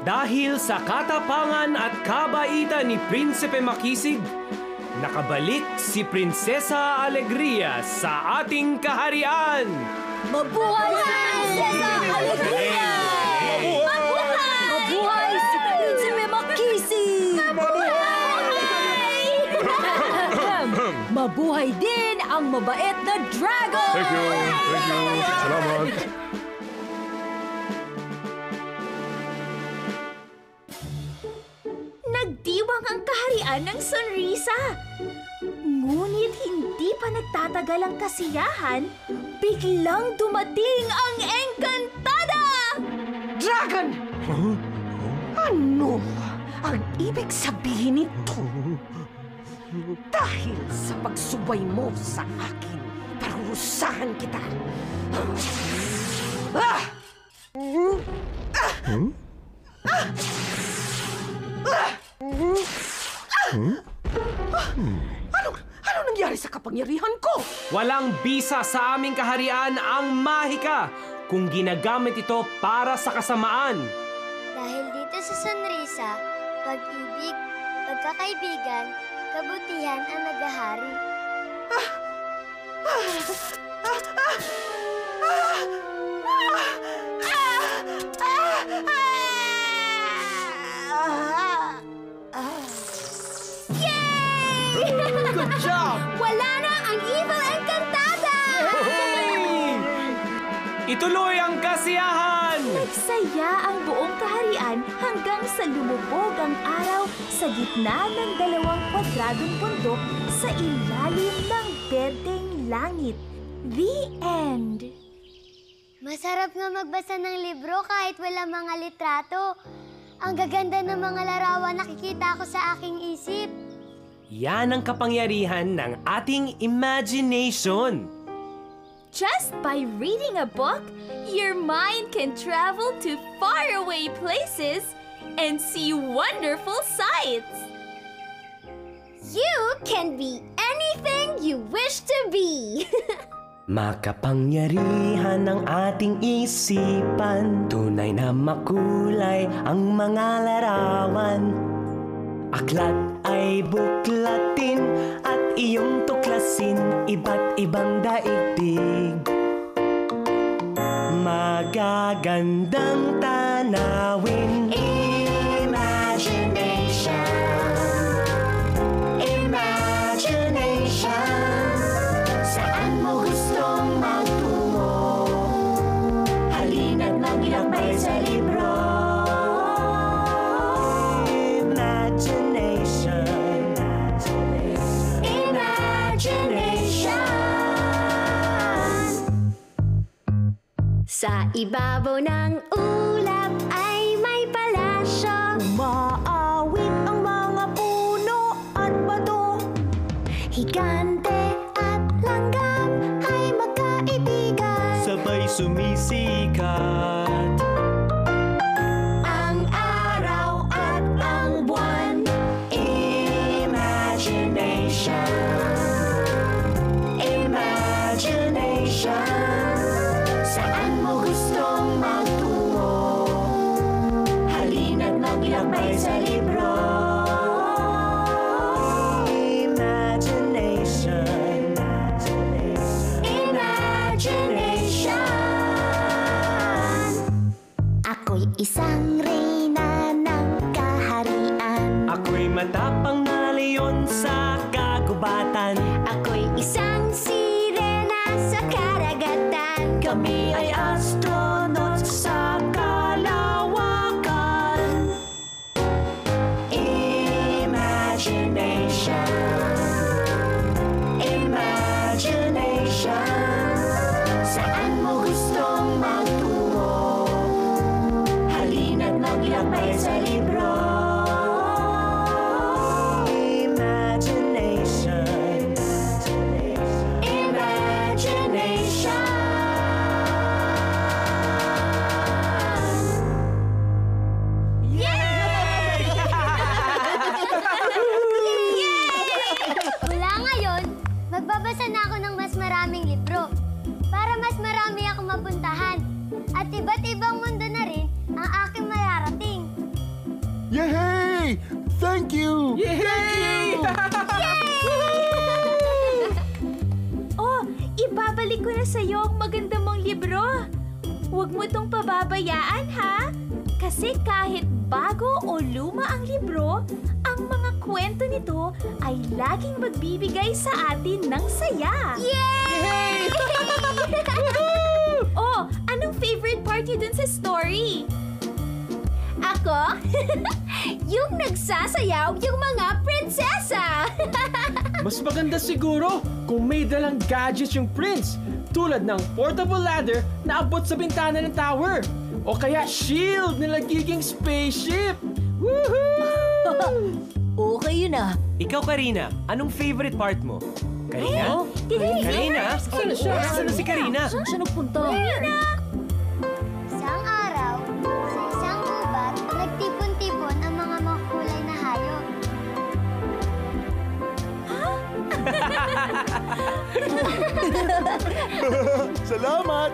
Dahil sa katapangan at kabaitan ni Prinsipe Makisig, nakabalik si Prinsesa Alegria sa ating kaharian! Mabuhay si Prinsesa Alegria! Mabuhay! Mabuhay si Prinsipe Makisig! Mabuhay! Mabuhay din ang mabait na dragon! Thank you! Thank you! Salamat! Nagdiwang ang kaharian ng Sonrisa. Ngunit hindi pa nagtatagal ang kasiyahan, biglang dumating ang Encantada! Dragon! Huh? Ano ang ibig sabihin nito? Dahil sa pagsubay mo sa akin, parurusahan kita. Ah! Hmm? Ano nangyari sa kapangyarihan ko? Walang bisa sa aming kaharian ang mahika kung ginagamit ito para sa kasamaan. Dahil dito sa Sonrisa, pag-ibig, pagkakaibigan, kabutihan ang naghahari. Good job! Wala na ang Evil Encantada! Ituloy ang kasiyahan! Nagsaya ang buong kaharian hanggang sa lumubog ang araw sa gitna ng 2 kwadradong bundok sa ilalim ng berdeng langit. The end. Masarap nga magbasa ng libro kahit wala mga litrato. Ang gaganda ng mga larawan nakikita ko sa aking isip. Yan ang kapangyarihan ng ating imagination. Just by reading a book, your mind can travel to faraway places and see wonderful sights. You can be anything you wish to be. Makapangyarihan ng ating isipan, tunay na makulay ang mga larawan. Aklat ay buklatin at iyong tuklasin, iba't ibang daigdig. Magagandang tanawin. Imagination, imagination. Saan mo gustong magtungo? Halina't maglakbay sa libro. Sa ibabaw ng ulap ay may palasyo. Umaawit ang mga puno at bato. Higante at langgam ay magkaibigan. Sabay sumisikat. Ang araw at ang sa libro. Imagination. Ako'y isang reyna ng kaharian. Ako'y matapang na leon sa kagubatan. Ako'y isang sirena sa karagatan. Kami ay astronaut sa kalawakan. Imagination. Imagination. Saan mo gustong magtungo? Halina't maglakbay sa libro. Imagination. Imagination. Mula ngayon, magbabasa na ako ng mas maraming libro para mas marami akong mapuntahan at iba't ibang mundo na rin ang aking mararating. Yay! Thank you! Yay! Oh, ibabalik ko na sa'yo ang maganda mong libro. Huwag mo itong pababayaan, ha? Kasi kahit bago o luma ang libro, ang mga kwento nito ay laging magbibigay sa atin ng saya. Yay! Oh, anong favorite part niyo dun sa story? Ako? Yung nagsasayaw yung mga prinsesa! Mas maganda siguro kung may dalang gadgets yung prince. Tulad ng portable ladder na abot sa bintana ng tower. O kaya shield na nagiging spaceship. Woohoo! Okay yun ah. Ikaw, Karina, anong favorite part mo? Karina? Karina? Saan siya? Saan si Karina? Saan siya nagpunta? Isang araw, sa isang gubat, nagtipon-tipon ang mga makulay na hayop. Salamat!